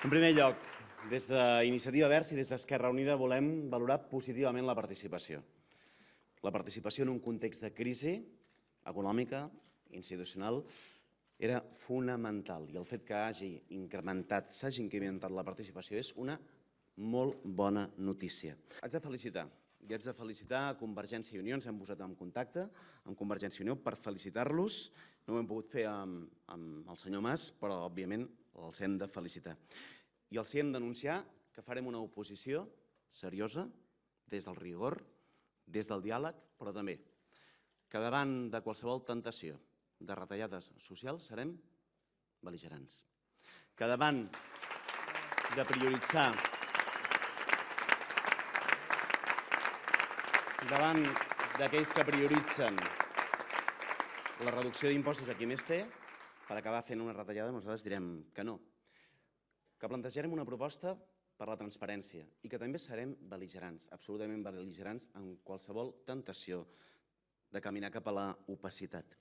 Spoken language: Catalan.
En primer lloc, des d'Iniciativa Verds i des d'Esquerra Unida volem valorar positivament la participació. La participació en un context de crisi econòmica, institucional, era fonamental i el fet que s'hagi incrementat la participació és una molt bona notícia. Haig de felicitar a Convergència i Unió, ens hem posat en contacte amb Convergència i Unió per felicitar-los. No ho hem pogut fer amb el senyor Mas, però òbviament els hem de felicitar. I els hem d'anunciar que farem una oposició seriosa, des del rigor, des del diàleg, però també que davant de qualsevol temptació de retallades socials serem bel·ligerants. Que davant de prioritzar, davant d'aquells que prioritzen la reducció d'impostos a qui més té, per acabar fent una retallada nosaltres direm que no. Que plantejarem una proposta per la transparència i que també serem bel·ligerants, absolutament bel·ligerants en qualsevol temptació de caminar cap a l'opacitat.